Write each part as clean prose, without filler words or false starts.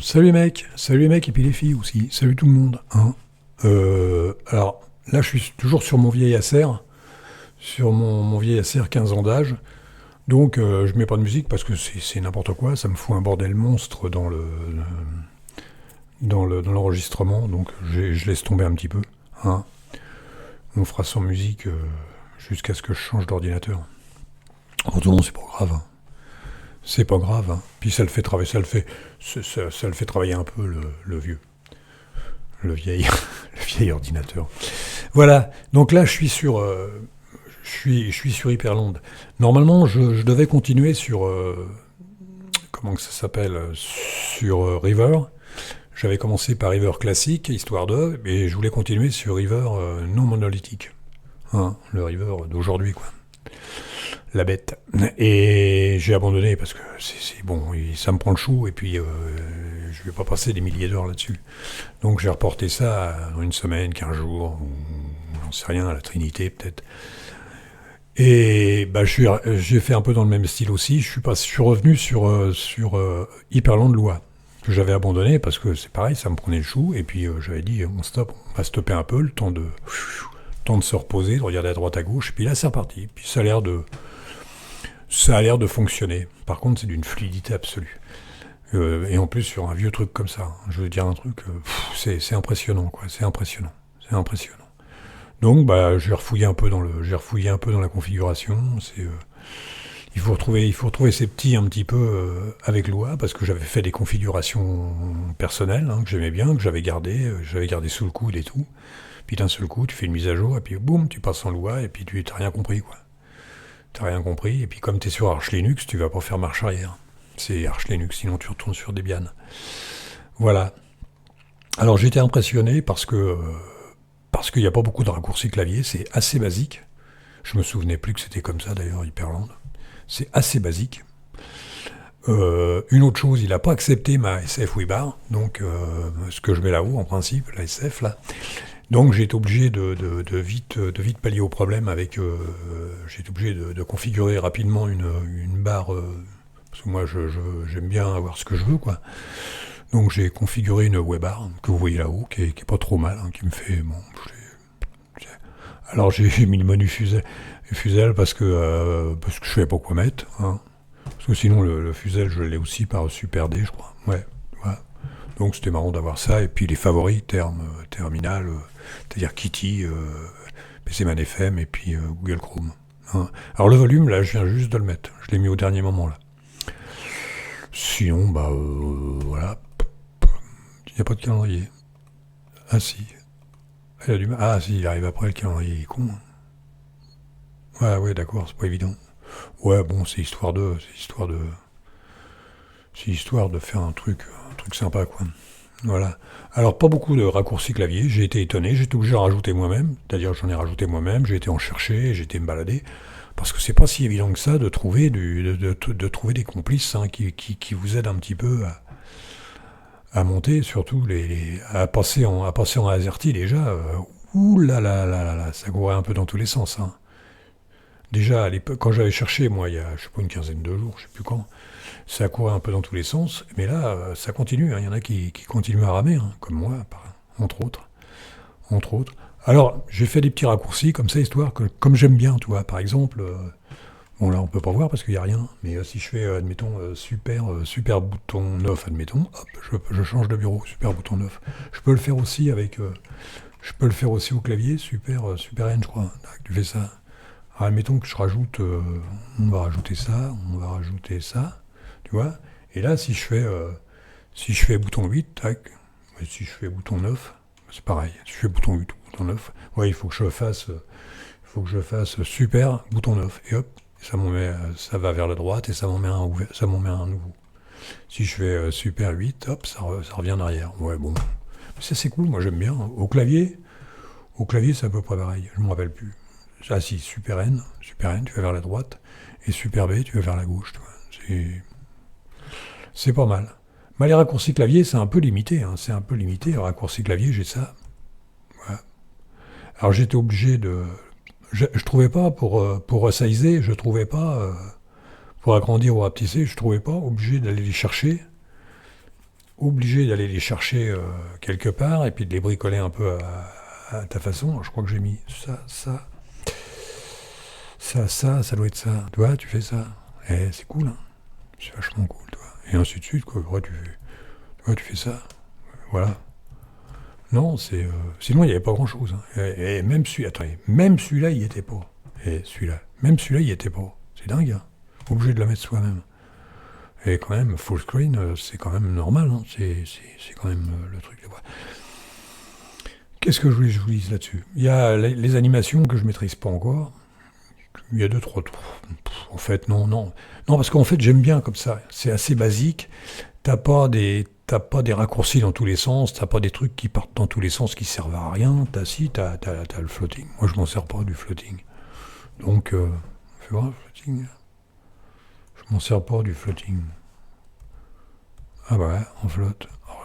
salut les mecs et puis les filles aussi, salut tout le monde. Hein. Alors là je suis toujours sur mon vieil Acer, sur mon vieil Acer 15 ans d'âge, donc je mets pas de musique parce que c'est n'importe quoi, ça me fout un bordel monstre dans l'enregistrement, donc je laisse tomber un petit peu. Hein. On fera sans musique jusqu'à ce que je change d'ordinateur. Autrement c'est pas grave. Hein. C'est pas grave, hein. Puis ça le fait travailler, ça le fait travailler un peu le vieux, le vieil, le vieil ordinateur. Voilà. Donc là, je suis sur Hyperland. Normalement, je devais continuer sur, comment que ça s'appelle, sur River. J'avais commencé par River classique, histoire de, et je voulais continuer sur River non monolithique, hein, le River d'aujourd'hui, quoi. La bête. Et j'ai abandonné parce que c'est bon, ça me prend le chou et puis je vais pas passer des milliers d'heures là-dessus. Donc j'ai reporté ça dans une semaine, 15 jours, ou j'en sais rien, à la Trinité peut-être. Et bah, j'ai fait un peu dans le même style aussi. Je suis revenu sur Hyperland Lois, que j'avais abandonné parce que c'est pareil, ça me prenait le chou. Et puis j'avais dit, on va stopper un peu, le temps de se reposer, de regarder à droite à gauche. Et puis là, c'est reparti. Puis ça a l'air de fonctionner. Par contre, c'est d'une fluidité absolue. Et en plus, sur un vieux truc comme ça, hein, je veux dire un truc, c'est impressionnant, quoi. C'est impressionnant. C'est impressionnant. Donc, bah, j'ai refouillé un peu dans la configuration. Il faut retrouver ces petits un petit peu avec Lua, parce que j'avais fait des configurations personnelles, hein, que j'aimais bien, que j'avais gardé sous le coude et tout. Puis d'un seul coup, tu fais une mise à jour, et puis boum, tu passes en Lua, et puis tu n'as rien compris, quoi. T'as rien compris, et puis comme t'es sur Arch Linux, tu vas pas faire marche arrière. C'est Arch Linux, sinon tu retournes sur Debian. Voilà. Alors j'étais impressionné parce qu'il n'y a pas beaucoup de raccourcis clavier, c'est assez basique. Je me souvenais plus que c'était comme ça d'ailleurs, Hyperland. C'est assez basique. Une autre chose, il n'a pas accepté ma SF WeBar, donc ce que je mets là-haut en principe, la SF là. Donc j'ai été obligé de vite pallier au problème avec. J'ai été obligé de configurer rapidement une barre. Parce que moi j'aime bien avoir ce que je veux, quoi. Donc j'ai configuré une WebBar que vous voyez là-haut, qui est pas trop mal, hein, qui me fait. Bon, alors j'ai mis le menu Fuzel parce que je savais pas quoi mettre. Hein. Parce que sinon le Fuzel je l'ai aussi par Super D, je crois. Ouais. Voilà. Donc c'était marrant d'avoir ça. Et puis les favoris, Terminal, c'est-à-dire Kitty, PCman FM et puis Google Chrome. Hein. Alors le volume, là, je viens juste de le mettre. Je l'ai mis au dernier moment, là. Sinon, bah voilà. Il n'y a pas de calendrier. Ah si. Il a du mal. Ah si, il arrive après le calendrier, il est con. Ouais, d'accord, c'est pas évident. Ouais, bon, c'est histoire de faire un truc sympa, quoi. Voilà. Alors, pas beaucoup de raccourcis clavier, j'ai été étonné, j'ai été obligé de rajouter moi-même, c'est-à-dire j'en ai rajouté moi-même, j'ai été en chercher, j'ai été me balader, parce que c'est pas si évident que ça de trouver, de trouver des complices, hein, qui vous aident un petit peu à monter, surtout à passer en AZERTY déjà. Ouh là là là là là, ça courait un peu dans tous les sens. Hein. Déjà, à l'époque, quand j'avais cherché, moi, il y a, je sais pas, une quinzaine de jours, je sais plus quand, ça courait un peu dans tous les sens, mais là, ça continue. Hein. Il y en a qui continuent à ramer, hein, comme moi, entre autres. Entre autres. Alors, j'ai fait des petits raccourcis comme ça, histoire que, comme j'aime bien, tu vois, par exemple, bon là, on peut pas voir parce qu'il n'y a rien, mais si je fais, admettons, super bouton 9, admettons, hop, je change de bureau, super bouton 9. Je peux le faire aussi je peux le faire aussi au clavier, super N, je crois. Tac, tu fais ça. Alors, admettons que je rajoute, on va rajouter ça, tu vois. Et là, si je fais bouton 8, tac, si je fais bouton 9, c'est pareil. Si je fais bouton 8 ou bouton 9, ouais, il faut que je fasse super bouton 9. Et hop, ça va vers la droite et ça m'en met un nouveau. Si je fais super 8, hop, ça revient en arrière. Ouais, bon. Ça, c'est cool, moi j'aime bien. Au clavier, c'est à peu près pareil. Je ne me rappelle plus. Ah si, super N, tu vas vers la droite, et super B, tu vas vers la gauche. Tu vois. C'est pas mal. Mais les raccourcis clavier, c'est un peu limité. Hein. C'est un peu limité. Les raccourcis clavier, j'ai ça. Voilà. Alors j'étais obligé de... Je trouvais pas, pour resizer, je trouvais pas, pour agrandir ou rapetisser, je trouvais pas obligé d'aller les chercher obligé d'aller les chercher quelque part et puis de les bricoler un peu à ta façon. Alors, je crois que j'ai mis ça doit être ça. Tu vois, tu fais ça. Eh, c'est cool, hein. C'est vachement cool, toi. Et ainsi de suite, quoi. Ouais, tu fais ça. Voilà. Non, sinon, il n'y avait pas grand-chose, hein. Et même celui-là, attendez, même celui-là, il n'y était pas. Et celui-là, même celui-là, il n'y était pas. C'est dingue, hein. Obligé de la mettre soi-même. Et quand même, full screen, c'est quand même normal, hein. C'est quand même le truc. Qu'est-ce que je vous dise là-dessus? Il y a les animations que je maîtrise pas encore. Il y a deux, trois. En fait, non. Non, parce qu'en fait, j'aime bien comme ça. C'est assez basique. T'as pas des raccourcis dans tous les sens. T'as pas des trucs qui partent dans tous les sens qui servent à rien. T'as le floating. Moi, je m'en sers pas du floating. Donc, fais voir le floating. Je m'en sers pas du floating. Ah bah ouais, en flotte. Alors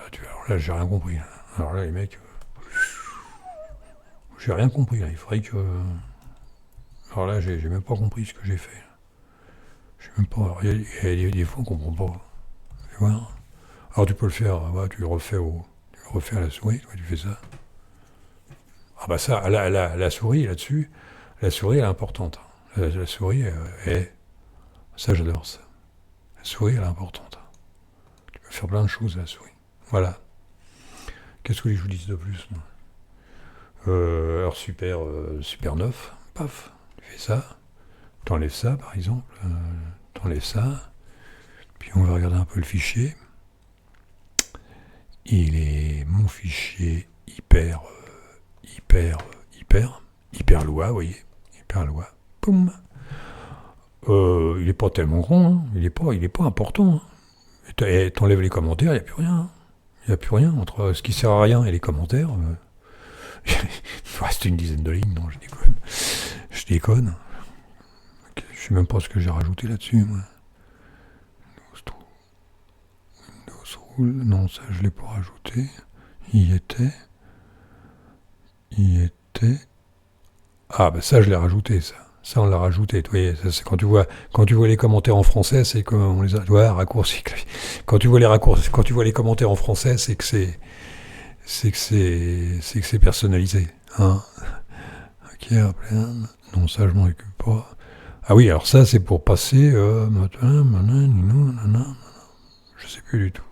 là, j'ai rien compris. Alors là, les mecs, j'ai rien compris. Là. Il faudrait que. Alors là, j'ai même pas compris ce que j'ai fait. J'ai même pas. Il y a des fois, on comprend pas. Tu vois. Alors tu peux le faire. Ouais, tu le refais à la souris. Ouais, tu fais ça. Ah bah ça, la souris là-dessus, la souris elle est importante. La souris, ça j'adore ça. La souris elle est importante. Tu peux faire plein de choses à la souris. Voilà. Qu'est-ce que je vous dise de plus, moi alors super neuf, paf, tu fais ça, t'enlèves ça par exemple, t'enlèves ça, puis on va regarder un peu le fichier. Il est mon fichier hyper loi, vous voyez, hyper loi, poum. Il est pas tellement grand, hein. Il est pas important. Hein. Et t'enlèves les commentaires, il n'y a plus rien. Hein. Il n'y a plus rien entre ce qui sert à rien et les commentaires. Il me reste une dizaine de lignes, non, je déconne. Je déconne. Je sais même pas ce que j'ai rajouté là-dessus, moi. Windows Rule, non, ça je l'ai pas rajouté. Il y était. Ah, bah ça je l'ai rajouté, ça. Ça on l'a rajouté, tu vois. Ça, c'est quand tu vois les commentaires en français, c'est comme on les a. Tu vois, raccourcis. Quand tu vois les commentaires en français, c'est que c'est personnalisé. Hein. Ok, plein. Non, ça je m'en occupe pas. Ah oui, alors ça c'est pour passer. Je sais plus du tout.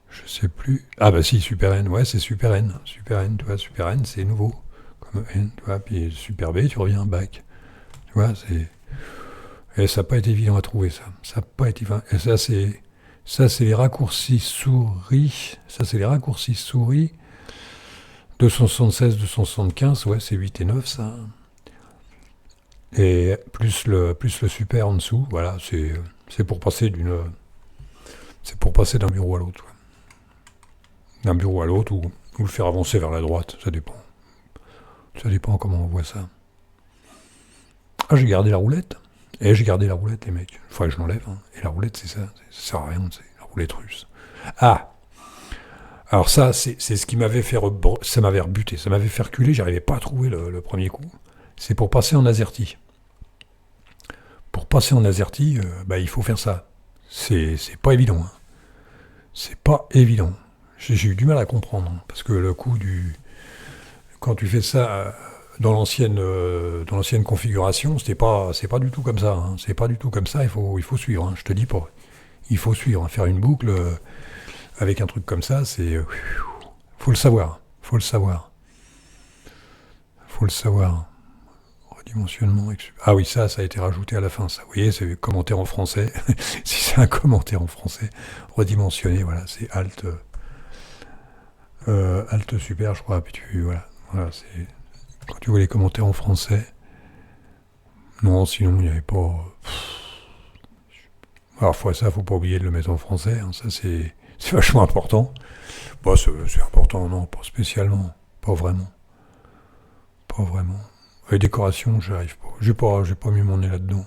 Je sais plus. Ah bah si, Super N, ouais, c'est Super N. Super N, tu vois, Super N, c'est nouveau. Comme N, tu vois, puis Super B, tu reviens back. Tu vois, c'est. Et ça n'a pas été évident à trouver, ça. Ça n'a pas été évident. Et ça, c'est les raccourcis souris. Ça, c'est les raccourcis souris. 276, 275, ouais, c'est 8 et 9, ça. Et plus le super en dessous, voilà, c'est pour passer d'un bureau à l'autre. D'un bureau à l'autre ou le faire avancer vers la droite, ça dépend. Ça dépend comment on voit ça. Ah, j'ai gardé la roulette. Et j'ai gardé la roulette, les mecs. Il faudrait que je l'enlève. Hein. Et la roulette, c'est ça. Ça sert à rien, c'est la roulette russe. Ah, alors ça, c'est ce qui m'avait fait... Ça m'avait rebuté, ça m'avait fait reculer, j'arrivais pas à trouver le premier coup. C'est pour passer en AZERTY. Pour passer en AZERTY, il faut faire ça. C'est pas évident. Hein. C'est pas évident. J'ai eu du mal à comprendre. Hein, parce que le coup du... Quand tu fais ça dans l'ancienne configuration, c'est pas du tout comme ça. Hein. C'est pas du tout comme ça, il faut suivre. Hein, je te dis pas. Il faut suivre. Hein. Faire une boucle avec un truc comme ça, c'est... faut le savoir. Faut le savoir. Redimensionnement. Ah oui, ça a été rajouté à la fin. Ça, vous voyez, c'est commentaire en français. Si c'est un commentaire en français, redimensionné, voilà, c'est Alt super, je crois. Puis voilà, c'est quand tu vois les commentaires en français. Non, sinon il n'y avait pas. Alors faut pas oublier de le mettre en français. Hein, ça c'est vachement important. Bah, c'est important, non, pas spécialement, pas vraiment. Les décorations, j'arrive pas. J'ai pas mis mon nez là-dedans.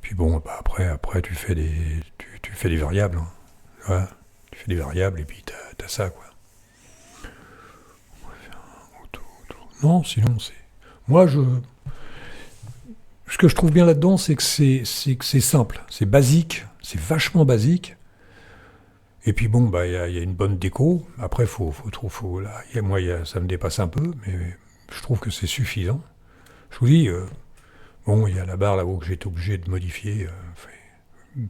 Puis bon, bah après tu fais des variables. Hein. Ouais, tu fais des variables et puis t'as ça, quoi. On va faire un auto. Non, sinon c'est... Moi, ce que je trouve bien là-dedans, c'est que c'est simple. C'est basique. C'est vachement basique. Et puis bon, bah, il y a une bonne déco. Après, là, moi, ça me dépasse un peu, mais je trouve que c'est suffisant. Je vous dis, bon, il y a la barre là-haut que j'ai été obligé de modifier,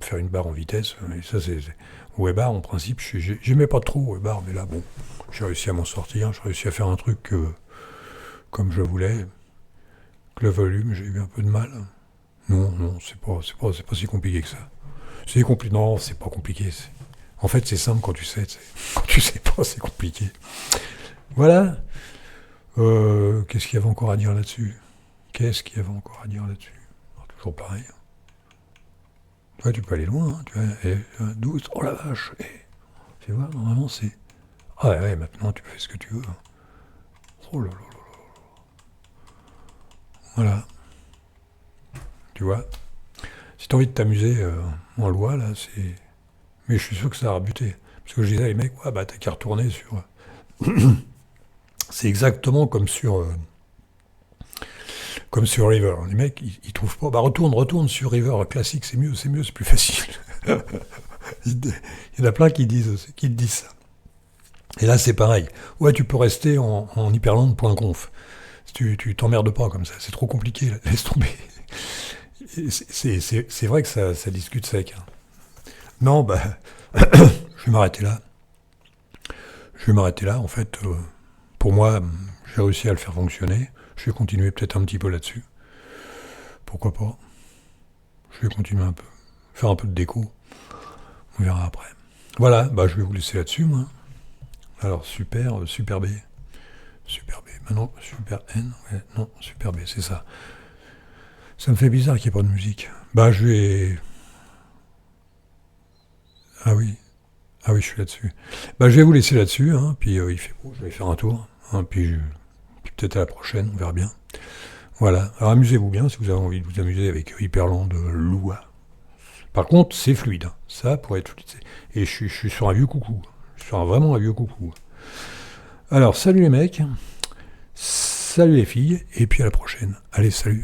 faire une barre en vitesse. Et ça, Webar, en principe, j'aimais pas trop Webar, mais là, bon, j'ai réussi à m'en sortir. J'ai réussi à faire un truc comme je voulais. Que le volume, j'ai eu un peu de mal. Non, c'est pas si compliqué que ça. Non, c'est pas compliqué. En fait, c'est simple quand tu sais. Quand tu sais pas, c'est compliqué. Voilà. Qu'est-ce qu'il y avait encore à dire là-dessus Toujours pareil. Ouais, tu peux aller loin. Hein, tu vois, 12, oh la vache. Tu vois, normalement, c'est... Ah ouais, maintenant, tu fais ce que tu veux. Oh là là là. Voilà. Tu vois. Si t'as envie de t'amuser en loi, là, c'est... Mais je suis sûr que ça a rebuté. Parce que je disais à les mecs, ouais, bah t'as qu'à retourner sur... C'est exactement comme sur River. Les mecs, ils trouvent pas. Bah retourne sur River classique, c'est mieux, c'est plus facile. Il y en a plein qui te disent ça. Et là, c'est pareil. Ouais, tu peux rester en hyperland.conf. Tu t'emmerdes pas comme ça, c'est trop compliqué, là. Laisse tomber. C'est vrai que ça discute sec. Hein. Non, bah, je vais m'arrêter là. En fait, pour moi, j'ai réussi à le faire fonctionner. Je vais continuer peut-être un petit peu là-dessus. Pourquoi pas. Je vais continuer un peu. Faire un peu de déco. On verra après. Voilà, bah je vais vous laisser là-dessus, moi. Alors, super B. Super B. Maintenant, super N. Ouais, non, super B, c'est ça. Ça me fait bizarre qu'il n'y ait pas de musique. Bah, je vais... Ah oui, je suis là-dessus. Bah, je vais vous laisser là-dessus, hein, puis il fait beau, je vais faire un tour, hein, puis peut-être à la prochaine, on verra bien. Voilà, alors amusez-vous bien si vous avez envie de vous amuser avec Hyperland Lua. Par contre, c'est fluide, hein. Ça pourrait être fluide. Et je suis sur un vieux coucou, vraiment un vieux coucou. Alors, salut les mecs, salut les filles, et puis à la prochaine. Allez, salut.